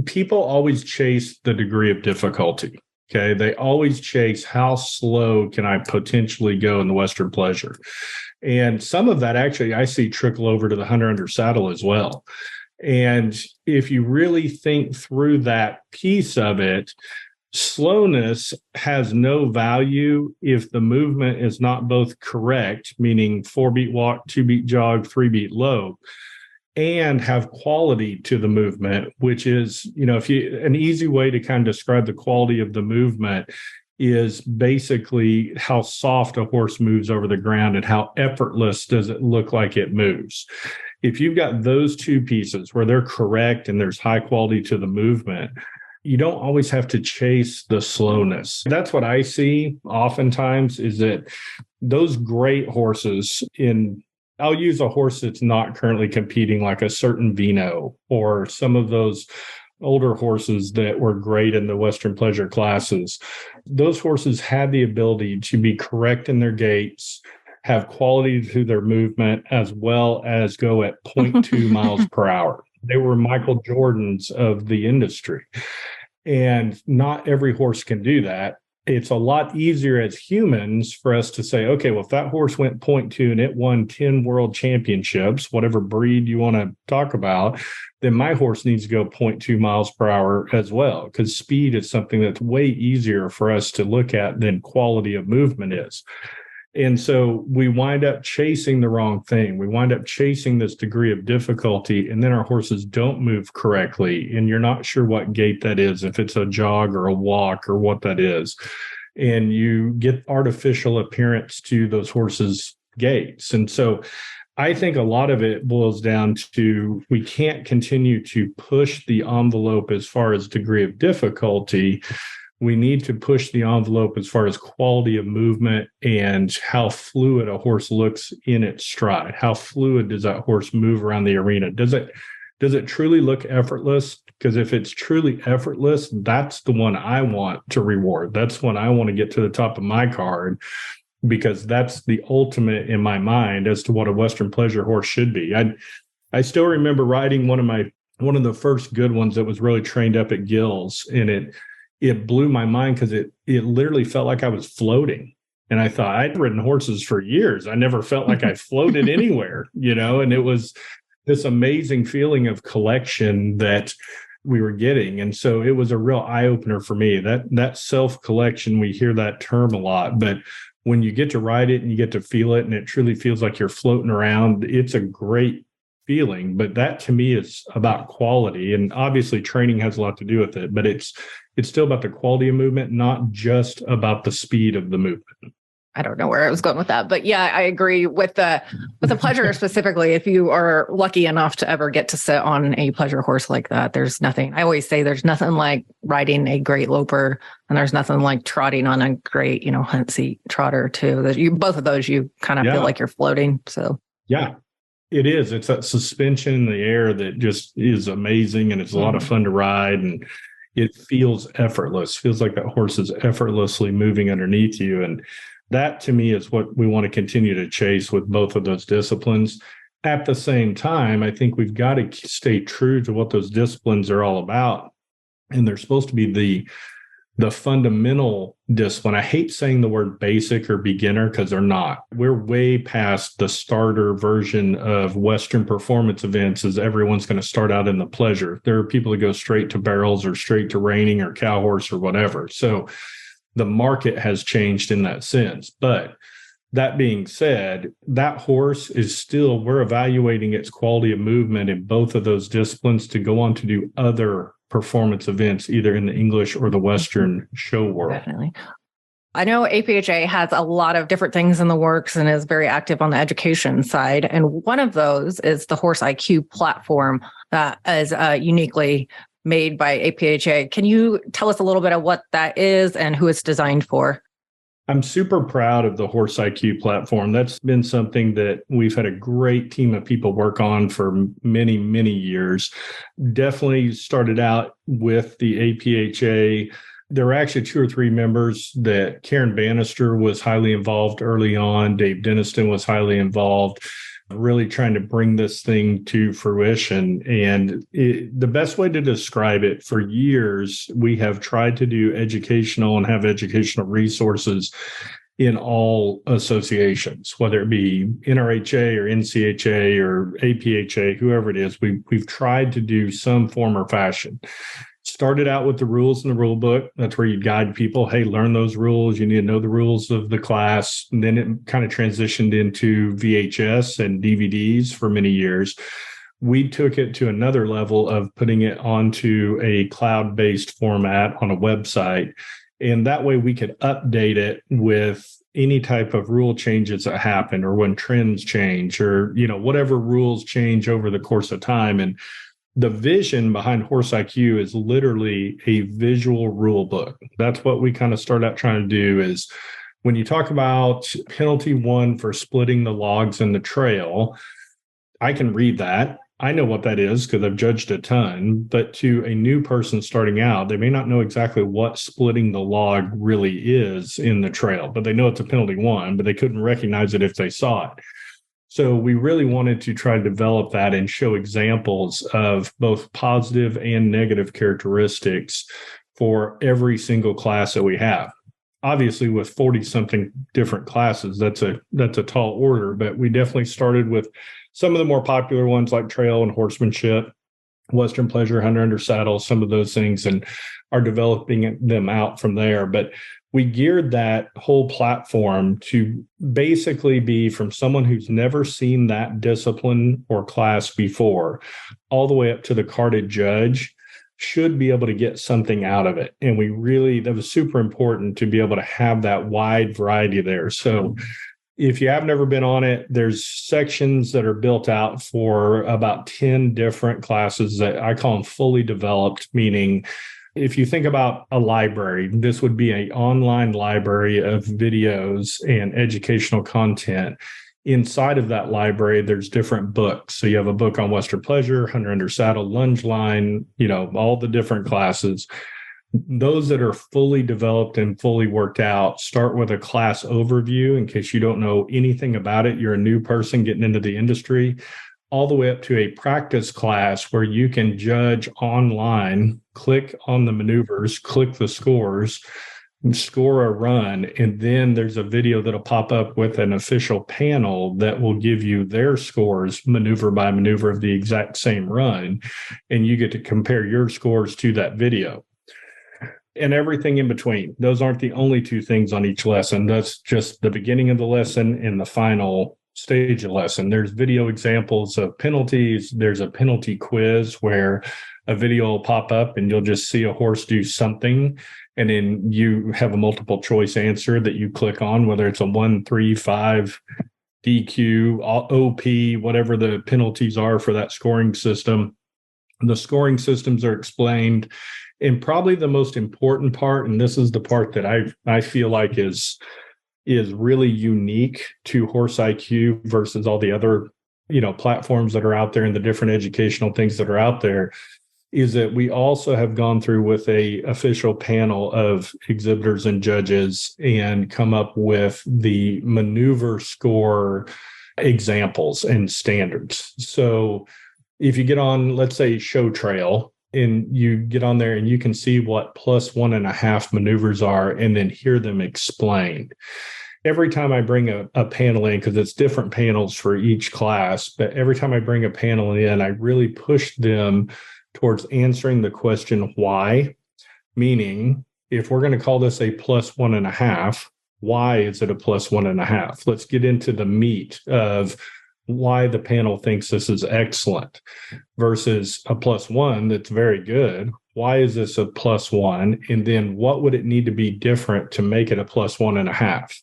Speaker 1: people always chase the degree of difficulty. Okay. They always chase how slow can I potentially go in the Western Pleasure. And some of that actually I see trickle over to the Hunter Under Saddle as well. And if you really think through that piece of it, slowness has no value if the movement is not both correct, meaning 4-beat walk, 2-beat jog, 3-beat lope, and have quality to the movement, which is, an easy way to kind of describe the quality of the movement is basically how soft a horse moves over the ground and how effortless does it look like it moves. If you've got those 2 pieces where they're correct and there's high quality to the movement, you don't always have to chase the slowness. That's what I see oftentimes, is that those great horses I'll use a horse that's not currently competing, like a certain Vino or some of those older horses that were great in the Western Pleasure classes. Those horses had the ability to be correct in their gaits, have quality to their movement, as well as go at 0.2 miles per hour. They were Michael Jordans of the industry. And not every horse can do that. It's a lot easier as humans for us to say, okay, well, if that horse went 0.2 and it won 10 world championships, whatever breed you want to talk about, then my horse needs to go 0.2 miles per hour as well, because speed is something that's way easier for us to look at than quality of movement is. And so we wind up chasing the wrong thing. We wind up chasing this degree of difficulty, and then our horses don't move correctly. And you're not sure what gait that is, if it's a jog or a walk or what that is. And you get artificial appearance to those horses' gaits. And so I think a lot of it boils down to we can't continue to push the envelope as far as degree of difficulty. We need to push the envelope as far as quality of movement and how fluid a horse looks in its stride. How fluid does that horse move around the arena? Does it truly look effortless? Because if it's truly effortless, that's the one I want to reward. That's when I want to get to the top of my card, because that's the ultimate in my mind as to what a Western pleasure horse should be. I still remember riding one of the first good ones that was really trained up at Gills, and it blew my mind because it literally felt like I was floating. And I thought, I'd ridden horses for years. I never felt like I floated anywhere, and it was this amazing feeling of collection that we were getting. And so it was a real eye-opener for me. That self-collection, we hear that term a lot, but when you get to ride it and you get to feel it and it truly feels like you're floating around, it's a great feeling. But that to me is about quality. And obviously training has a lot to do with it, but it's still about the quality of movement, not just about the speed of the movement.
Speaker 3: I don't know where I was going with that, but yeah, I agree with the pleasure specifically. If you are lucky enough to ever get to sit on a pleasure horse like that, there's nothing. I always say there's nothing like riding a great loper, and there's nothing like trotting on a great, hunt seat trotter too. Both of those, you kind of feel like you're floating. So
Speaker 1: yeah, it is. It's that suspension in the air that just is amazing, and it's a lot of fun to ride, and it feels effortless. Feels like that horse is effortlessly moving underneath you, and that to me is what we want to continue to chase with both of those disciplines. At the same time, I think we've got to stay true to what those disciplines are all about. And they're supposed to be the fundamental discipline. I hate saying the word basic or beginner because they're not. We're way past the starter version of Western performance events, as everyone's going to start out in the pleasure. There are people that go straight to barrels or straight to reining or cow horse or whatever. So the market has changed in that sense. But that being said, that horse is still, we're evaluating its quality of movement in both of those disciplines to go on to do other performance events, either in the English or the Western show world.
Speaker 3: Definitely. I know APHA has a lot of different things in the works and is very active on the education side. And one of those is the Horse IQ platform that is uniquely made by APHA. Can you tell us a little bit of what that is and who it's designed for?
Speaker 1: I'm super proud of the Horse IQ platform. That's been something that we've had a great team of people work on for many, many years. Definitely started out with the APHA. There were actually 2 or 3 members that Karen Bannister was highly involved early on. Dave Denniston was highly involved, really trying to bring this thing to fruition. And the best way to describe it, for years, we have tried to do educational and have educational resources in all associations, whether it be NRHA or NCHA or APHA, whoever it is. We've tried to do some form or fashion. Started out with the rules in the rule book. That's where you guide people. Hey, learn those rules. You need to know the rules of the class. And then it kind of transitioned into VHS and DVDs for many years. We took it to another level of putting it onto a cloud-based format on a website. And that way we could update it with any type of rule changes that happen, or when trends change, or, whatever rules change over the course of time. And the vision behind Horse IQ is literally a visual rule book. That's what we kind of start out trying to do. Is when you talk about penalty 1 for splitting the logs in the trail, I can read that. I know what that is because I've judged a ton. But to a new person starting out, they may not know exactly what splitting the log really is in the trail, but they know it's a penalty 1, but they couldn't recognize it if they saw it. So we really wanted to try to develop that and show examples of both positive and negative characteristics for every single class that we have. Obviously, with 40-something different classes, that's a tall order, but we definitely started with some of the more popular ones like trail and horsemanship. Western Pleasure, Hunter Under Saddle, some of those things, and are developing them out from there. But we geared that whole platform to basically be from someone who's never seen that discipline or class before, all the way up to the carded judge should be able to get something out of it. And that was super important to be able to have that wide variety there. So if you have never been on it, there's sections that are built out for about 10 different classes that I call them fully developed, meaning if you think about a library, this would be an online library of videos and educational content. Inside of that library, there's different books. So you have a book on Western Pleasure, Hunter Under Saddle, Lunge Line, all the different classes. Those that are fully developed and fully worked out start with a class overview in case you don't know anything about it. You're a new person getting into the industry, all the way up to a practice class where you can judge online, click on the maneuvers, click the scores, score a run, and then there's a video that'll pop up with an official panel that will give you their scores maneuver by maneuver of the exact same run, and you get to compare your scores to that video. And everything in between. Those aren't the only two things on each lesson. That's just the beginning of the lesson and the final stage of the lesson. There's video examples of penalties. There's a penalty quiz where a video will pop up and you'll just see a horse do something. And then you have a multiple choice answer that you click on, whether it's a 1, 3, 5, DQ, OP, whatever the penalties are for that scoring system. The scoring systems are explained. And probably the most important part, and this is the part that I feel like is really unique to Horse IQ versus all the other platforms that are out there and the different educational things that are out there, is that we also have gone through with a official panel of exhibitors and judges and come up with the maneuver score examples and standards. So if you get on, let's say, Show Trail, and you get on there and you can see what +1.5 maneuvers are and then hear them explained. Every time I bring a panel in, because it's different panels for each class, but every time I bring a panel in, I really push them towards answering the question, why? Meaning, if we're going to call this a +1.5, why is it a +1.5? Let's get into the meat of why the panel thinks this is excellent versus a +1 that's very good. Why is this a +1? And then what would it need to be different to make it a +1.5?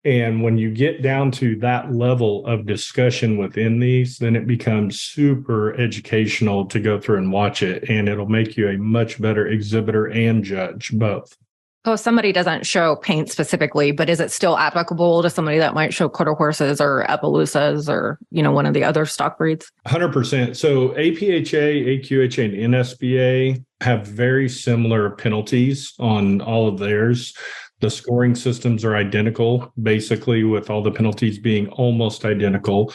Speaker 1: And when you get down to that level of discussion within these, then it becomes super educational to go through and watch it. And it'll make you a much better exhibitor and judge both.
Speaker 3: So if somebody doesn't show paint specifically, but is it still applicable to somebody that might show quarter horses or Appaloosas or, one of the other stock breeds?
Speaker 1: 100%. So APHA, AQHA, and NSBA have very similar penalties on all of theirs. The scoring systems are identical, basically, with all the penalties being almost identical.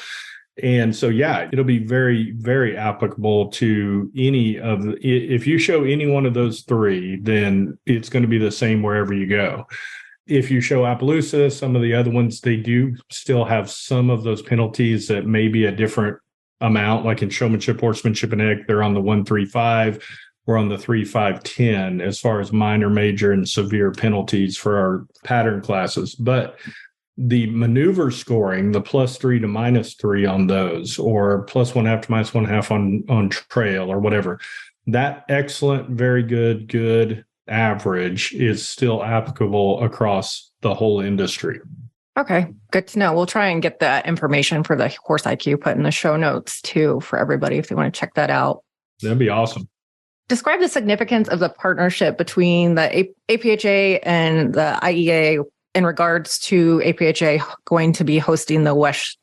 Speaker 1: And so, yeah, it'll be very, very applicable to any of the, if you show any one of those three, then it's going to be the same wherever you go. If you show Appaloosa, some of the other ones, they do still have some of those penalties that may be a different amount, like in showmanship, horsemanship, and egg, they're on the 135. We're on the 3-5-10 as far as minor, major, and severe penalties for our pattern classes. But the maneuver scoring, the +3 to -3 on those, or +1.5 to -1.5 on trail or whatever, that excellent, very good, good, average is still applicable across the whole industry.
Speaker 3: Okay, good to know. We'll try and get that information for the Horse IQ put in the show notes too for everybody if they want to check that out.
Speaker 1: That'd be awesome.
Speaker 3: Describe the significance of the partnership between the APHA and the IEA in regards to APHA going to be hosting the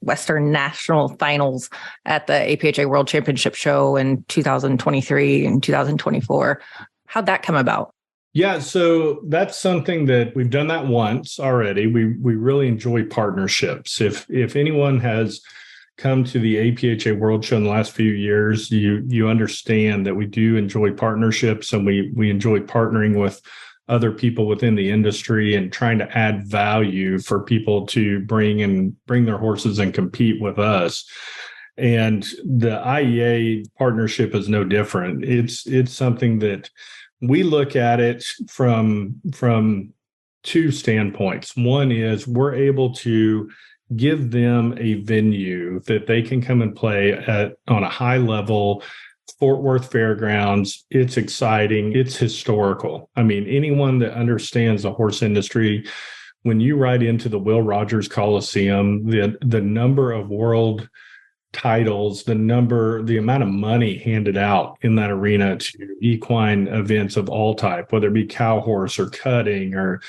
Speaker 3: Western National Finals at the APHA World Championship Show in 2023 and 2024. How'd that come about?
Speaker 1: Yeah, so that's something that we've done that once already. We really enjoy partnerships. If anyone has come to the APHA World Show in the last few years, you understand that we do enjoy partnerships, and we enjoy partnering with other people within the industry and trying to add value for people to bring their horses and compete with us. And the IEA partnership is no different. It's something that we look at it from two standpoints. One is we're able to give them a venue that they can come and play at on a high level. Fort Worth Fairgrounds, it's exciting, it's historical. I mean, anyone that understands the horse industry, when you ride into the Will Rogers Coliseum, the number of world titles, the amount of money handed out in that arena to equine events of all type, whether it be cow horse or cutting or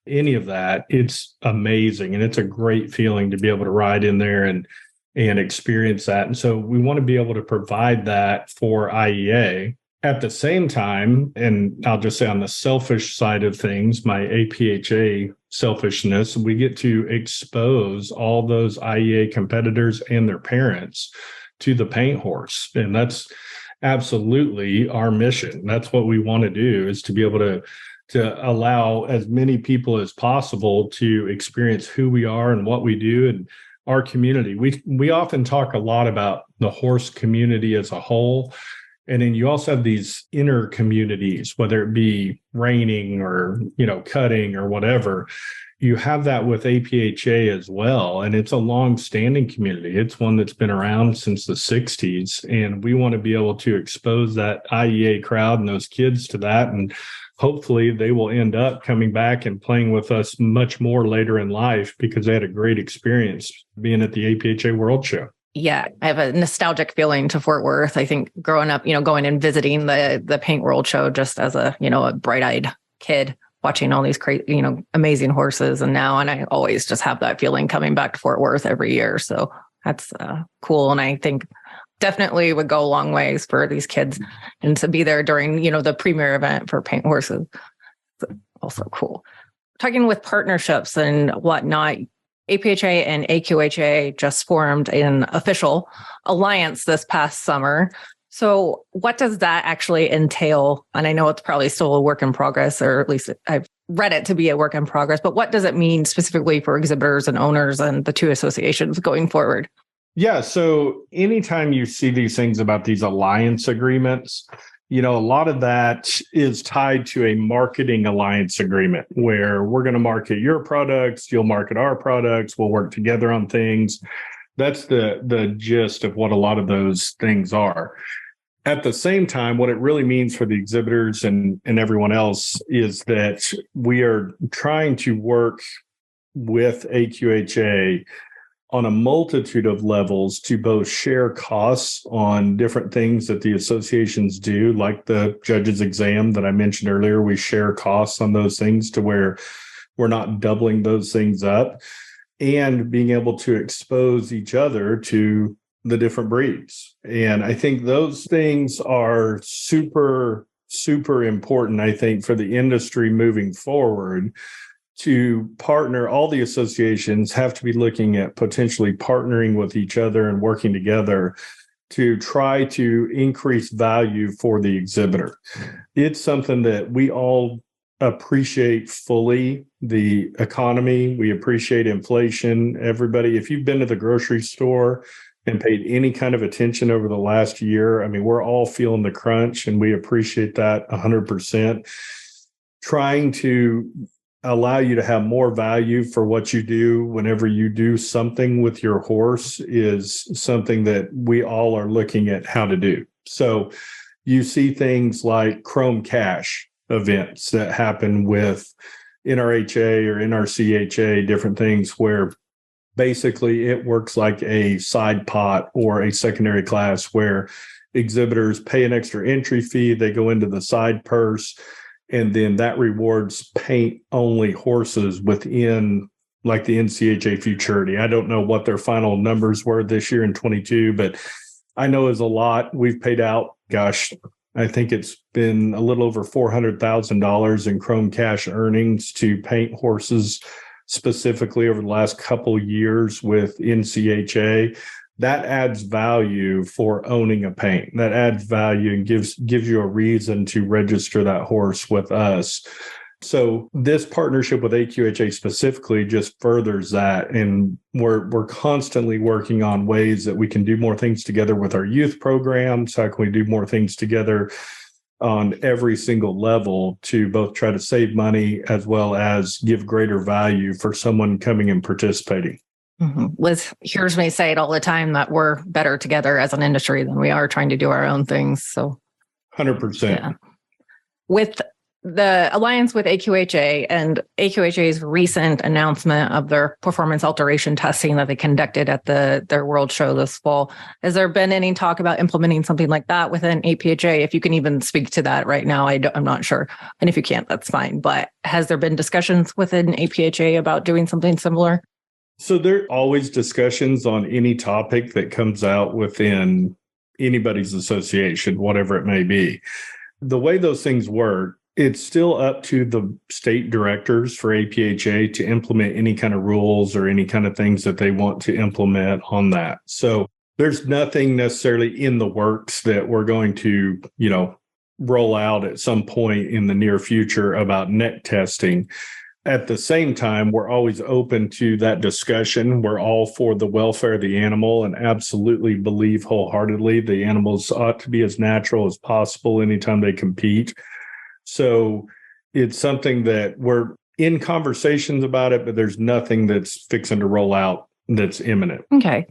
Speaker 1: any of that, it's amazing. And it's a great feeling to be able to ride in there and experience that. And so we want to be able to provide that for IEA. At the same time, and I'll just say on the selfish side of things, my APHA selfishness, we get to expose all those IEA competitors and their parents to the paint horse. And that's absolutely our mission. That's what we want to do, is to be able to allow as many people as possible to experience who we are and what we do and our community. We often talk a lot about the horse community as a whole. And then you also have these inner communities, whether it be reining or, cutting or whatever. You have that with APHA as well. And it's a long-standing community. It's one that's been around since the 60s. And we want to be able to expose that IEA crowd and those kids to that. And hopefully they will end up coming back and playing with us much more later in life because they had a great experience being at the APHA World Show.
Speaker 3: Yeah, I have a nostalgic feeling to Fort Worth. I think growing up, going and visiting the Paint World Show just as a bright-eyed kid, watching all these crazy, amazing horses. And I always just have that feeling coming back to Fort Worth every year. So that's cool. And I think definitely would go a long ways for these kids and to be there during, the premier event for paint horses. It's also cool. Talking with partnerships and whatnot, APHA and AQHA just formed an official alliance this past summer. So what does that actually entail? And I know it's probably still a work in progress, or at least I've read it to be a work in progress, but what does it mean specifically for exhibitors and owners and the two associations going forward?
Speaker 1: Yeah. So anytime you see these things about these alliance agreements, a lot of that is tied to a marketing alliance agreement where we're going to market your products, you'll market our products, we'll work together on things. That's the gist of what a lot of those things are. At the same time, what it really means for the exhibitors and everyone else is that we are trying to work with AQHA on a multitude of levels to both share costs on different things that the associations do, like the judge's exam that I mentioned earlier. We share costs on those things to where we're not doubling those things up, and being able to expose each other to the different breeds. And I think those things are super, super important, I think, for the industry moving forward. To partner, all the associations have to be looking at potentially partnering with each other and working together to try to increase value for the exhibitor. It's something that we all appreciate fully, the economy. We appreciate inflation. Everybody, if you've been to the grocery store and paid any kind of attention over the last year, we're all feeling the crunch, and we appreciate that 100%. Trying to allow you to have more value for what you do whenever you do something with your horse is something that we all are looking at how to do. So you see things like Chrome Cash events that happen with NRHA or NRCHA, different things where basically it works like a side pot or a secondary class where exhibitors pay an extra entry fee, they go into the side purse, and then that rewards paint-only horses within, like the NCHA Futurity. I don't know what their final numbers were this year in 22, but I know it's a lot. We've paid out, I think it's been a little over $400,000 in Chrome Cash earnings to paint horses specifically over the last couple of years with NCHA. That adds value for owning a paint. That adds value and gives you a reason to register that horse with us. So this partnership with AQHA specifically just furthers that. And we're constantly working on ways that we can do more things together with our youth programs. How can we do more things together on every single level to both try to save money as well as give greater value for someone coming and participating?
Speaker 3: Mm-hmm. Liz hears me say it all the time that we're better together as an industry than we are trying to do our own things. So
Speaker 1: 100%.
Speaker 3: Yeah. With the alliance with AQHA and AQHA's recent announcement of their performance alteration testing that they conducted at their World Show this fall, has there been any talk about implementing something like that within APHA? If you can even speak to that right now, I'm not sure. And if you can't, that's fine. But has there been discussions within APHA about doing something similar?
Speaker 1: So there are always discussions on any topic that comes out within anybody's association, whatever it may be. The way those things work, it's still up to the state directors for APHA to implement any kind of rules or any kind of things that they want to implement on that. So there's nothing necessarily in the works that we're going to, roll out at some point in the near future about neck testing. At the same time, we're always open to that discussion. We're all for the welfare of the animal and absolutely believe wholeheartedly the animals ought to be as natural as possible anytime they compete. So it's something that we're in conversations about it, but there's nothing that's fixing to roll out that's imminent.
Speaker 3: Okay.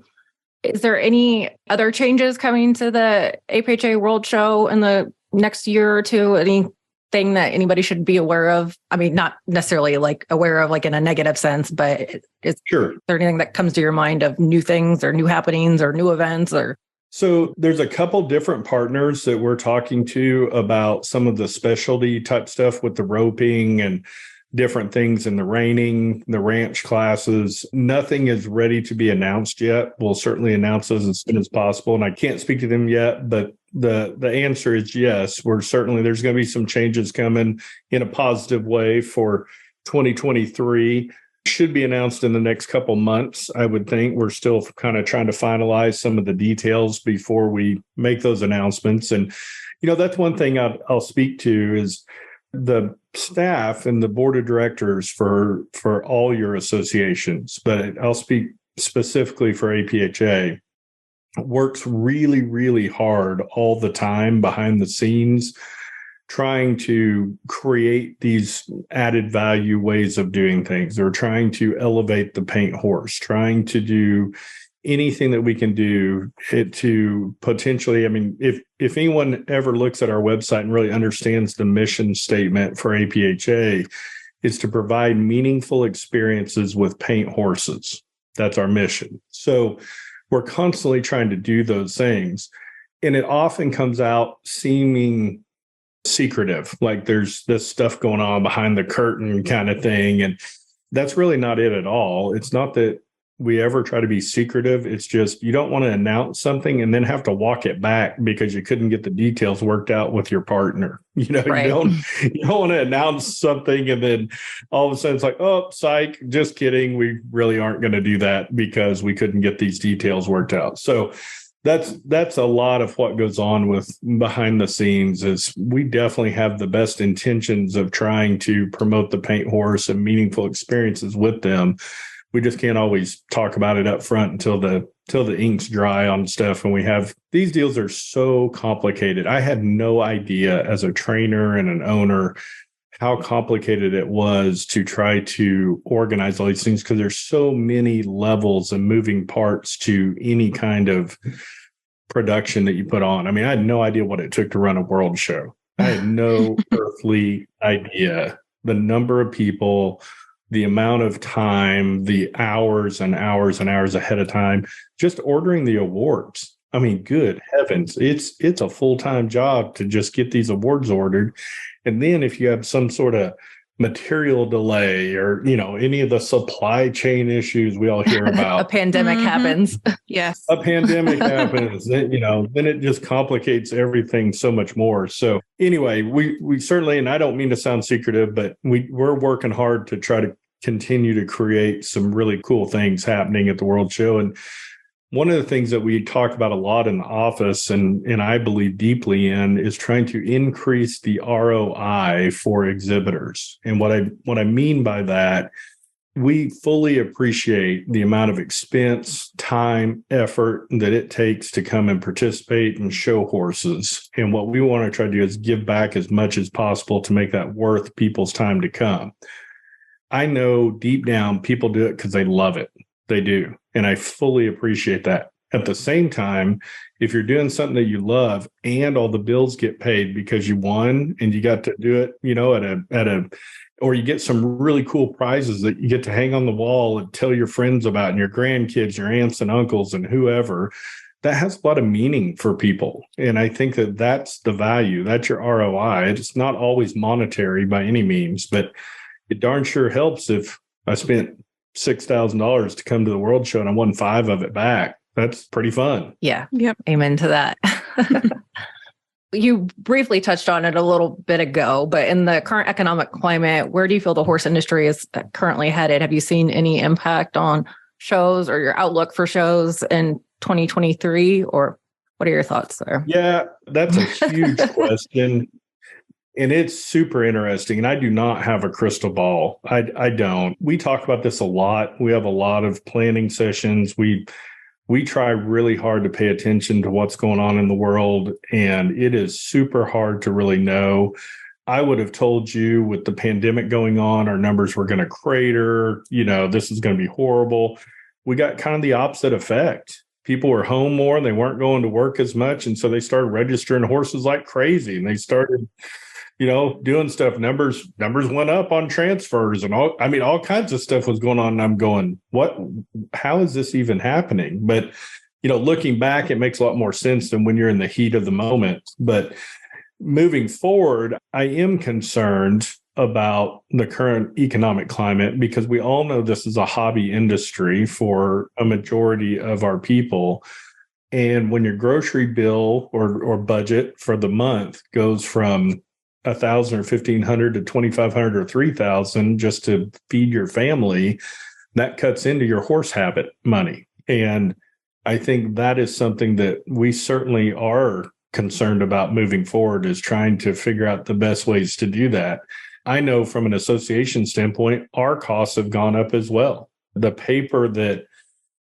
Speaker 3: Is there any other changes coming to the APHA World Show in the next year or two? Anything that anybody should be aware of? I mean, not necessarily like aware of like in a negative sense, but is
Speaker 1: Sure.
Speaker 3: there anything that comes to your mind of new things or new happenings or new events or?
Speaker 1: So there's a couple different partners that we're talking to about some of the specialty type stuff with the roping and different things in the reining, the ranch classes. Nothing is ready to be announced yet. We'll certainly announce those as soon as possible. And I can't speak to them yet, but the answer is yes. There's going to be some changes coming in a positive way for 2023. Should be announced in the next couple months, I would think. We're still kind of trying to finalize some of the details before we make those announcements. And, that's one thing I'll speak to is the staff and the board of directors for all your associations, but I'll speak specifically for APHA, works really, really hard all the time behind the scenes, trying to create these added value ways of doing things. They're trying to elevate the paint horse, trying to do anything that we can do to potentially, if anyone ever looks at our website and really understands the mission statement for APHA, is to provide meaningful experiences with paint horses. That's our mission. So we're constantly trying to do those things. And it often comes out seeming secretive, like there's this stuff going on behind the curtain kind of thing. And that's really not it at all. It's not that we ever try to be secretive. It's just you don't want to announce something and then have to walk it back because you couldn't get the details worked out with your partner.
Speaker 3: Right.
Speaker 1: You don't want to announce something and then all of a sudden it's like, oh, psych, just kidding. We really aren't going to do that because we couldn't get these details worked out. So that's a lot of what goes on with behind the scenes. Is we definitely have the best intentions of trying to promote the paint horse and meaningful experiences with them. We just can't always talk about it up front until the ink's dry on stuff. And these deals are so complicated. I had no idea as a trainer and an owner how complicated it was to try to organize all these things because there's so many levels and moving parts to any kind of production that you put on. I had no idea what it took to run a world show. I had no earthly idea. The number of people, the amount of time, the hours and hours and hours ahead of time, just ordering the awards. Good heavens, it's a full-time job to just get these awards ordered. And then if you have some sort of material delay or, any of the supply chain issues we all hear about.
Speaker 3: A pandemic happens.
Speaker 4: Yes.
Speaker 1: A pandemic happens, then it just complicates everything so much more. So anyway, we certainly, and I don't mean to sound secretive, but we're working hard to try to continue to create some really cool things happening at the World Show. And One of the things that we talk about a lot in the office and I believe deeply in is trying to increase the ROI for exhibitors. And what I mean by that, we fully appreciate the amount of expense, time, effort that it takes to come and participate and show horses. And what we want to try to do is give back as much as possible to make that worth people's time to come. I know deep down people do it because they love it. They do. And I fully appreciate that. At the same time, if you're doing something that you love and all the bills get paid because you won and you got to do it, or you get some really cool prizes that you get to hang on the wall and tell your friends about and your grandkids, your aunts and uncles and whoever, that has a lot of meaning for people. And I think that that's the value. That's your ROI. It's not always monetary by any means, but it darn sure helps if I spent $6,000 to come to the World Show and I won 5 of it back. That's pretty fun.
Speaker 3: Yeah.
Speaker 4: Yep.
Speaker 3: Amen to that. You briefly touched on it a little bit ago, but in the current economic climate, where do you feel the horse industry is currently headed? Have you seen any impact on shows or your outlook for shows in 2023? Or what are your thoughts there?
Speaker 1: Yeah, that's a huge question. And it's super interesting. And I do not have a crystal ball. I don't. We talk about this a lot. We have a lot of planning sessions. We try really hard to pay attention to what's going on in the world. And it is super hard to really know. I would have told you with the pandemic going on, our numbers were going to crater. This is going to be horrible. We got kind of the opposite effect. People were home more and they weren't going to work as much. And so they started registering horses like crazy. And they started doing stuff. Numbers went up on transfers and all kinds of stuff was going on. And I'm going, how is this even happening? But, looking back, it makes a lot more sense than when you're in the heat of the moment. But moving forward, I am concerned about the current economic climate because we all know this is a hobby industry for a majority of our people. And when your grocery bill or budget for the month goes from $1,000 or $1,500 to $2,500 or $3,000 just to feed your family, that cuts into your horse habit money. And I think that is something that we certainly are concerned about moving forward, is trying to figure out the best ways to do that. I know from an association standpoint, our costs have gone up as well. The paper that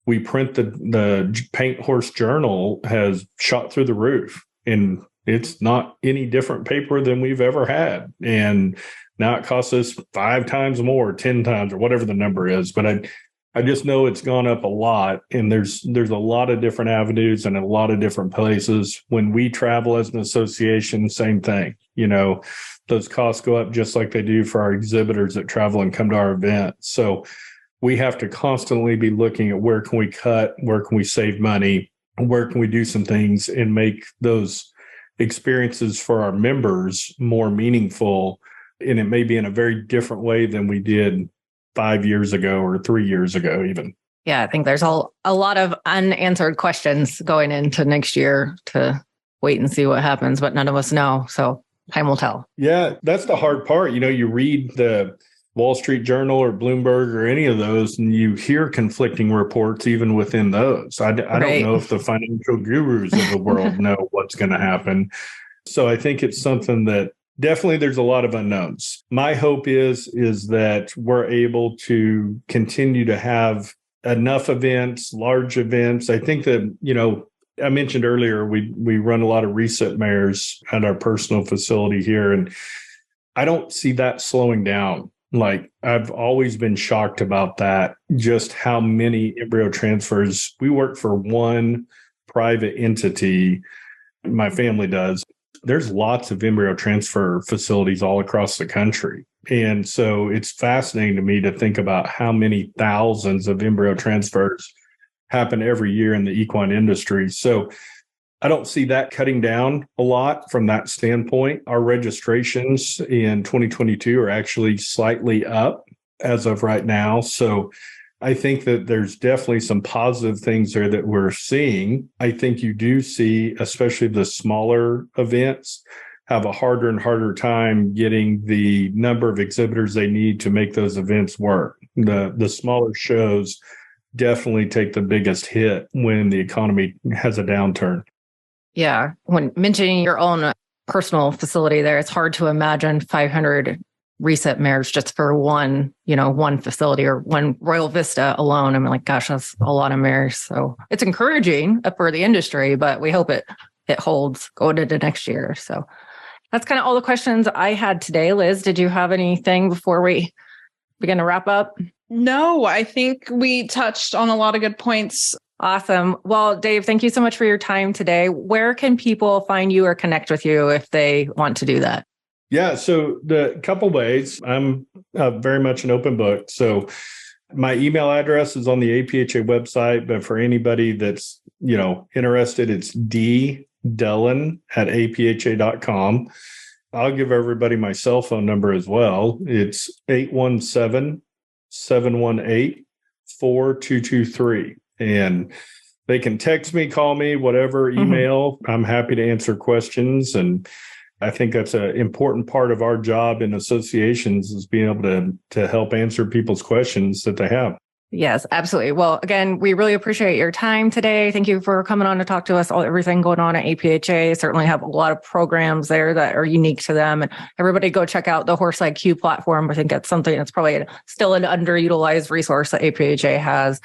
Speaker 1: we print, the Paint Horse Journal, has shot through the roof. And it's not any different paper than we've ever had. And now it costs us 5 times more, 10 times, or whatever the number is. But I just know it's gone up a lot. And there's a lot of different avenues and a lot of different places. When we travel as an association, same thing. Those costs go up just like they do for our exhibitors that travel and come to our event. So we have to constantly be looking at where can we cut, where can we save money, where can we do some things and make those experiences for our members more meaningful. And it may be in a very different way than we did 5 years ago or 3 years ago even.
Speaker 3: Yeah, I think there's a lot of unanswered questions going into next year to wait and see what happens, but none of us know. So time will tell.
Speaker 1: Yeah, that's the hard part. You read the Wall Street Journal or Bloomberg or any of those, and you hear conflicting reports even within those. I don't know if the financial gurus of the world know what's going to happen. So I think it's something that definitely there's a lot of unknowns. My hope is that we're able to continue to have enough events, large events. I think that, I mentioned earlier, we run a lot of reset mares at our personal facility here, and I don't see that slowing down. Like, I've always been shocked about that, just how many embryo transfers. We work for one private entity, my family does. There's lots of embryo transfer facilities all across the country. And so it's fascinating to me to think about how many thousands of embryo transfers happen every year in the equine industry. So I don't see that cutting down a lot from that standpoint. Our registrations in 2022 are actually slightly up as of right now. So I think that there's definitely some positive things there that we're seeing. I think you do see, especially the smaller events, have a harder and harder time getting the number of exhibitors they need to make those events work. The smaller shows definitely take the biggest hit when the economy has a downturn.
Speaker 3: Yeah. When mentioning your own personal facility there, it's hard to imagine 500 reset mares just for one facility or one Royal Vista alone. I'm like, gosh, that's a lot of mares. So it's encouraging for the industry, but we hope it holds going into next year. So that's kind of all the questions I had today. Liz, did you have anything before we begin to wrap up?
Speaker 4: No, I think we touched on a lot of good points.
Speaker 3: Awesome. Well, Dave, thank you so much for your time today. Where can people find you or connect with you if they want to do that?
Speaker 1: Yeah, so the couple ways. I'm very much an open book. So my email address is on the APHA website, but for anybody that's, interested, it's ddellin@apha.com. I'll give everybody my cell phone number as well. It's 817-718-4223. And they can text me, call me, whatever, email. I'm happy to answer questions. And I think that's an important part of our job in associations is being able to help answer people's questions that they have.
Speaker 3: Yes, absolutely. Well, again, we really appreciate your time today. Thank you for coming on to talk to us all everything going on at APHA. Certainly have a lot of programs there that are unique to them. And everybody go check out the Horse IQ platform. I think that's something that's probably still an underutilized resource that APHA has.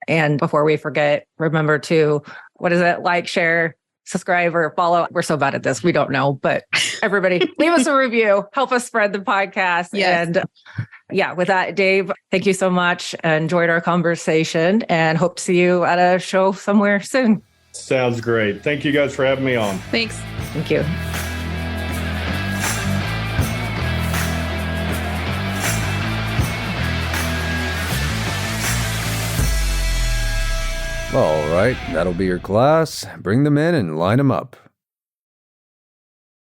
Speaker 3: And before we forget, remember to, like, share, subscribe, or follow. We're so bad at this. We don't know, but everybody leave us a review, help us spread the podcast.
Speaker 4: Yes.
Speaker 3: And with that, Dave, thank you so much. Enjoyed our conversation and hope to see you at a show somewhere soon.
Speaker 1: Sounds great. Thank you guys for having me on.
Speaker 4: Thanks.
Speaker 3: Thank you.
Speaker 2: All right, that'll be your class. Bring them in and line them up.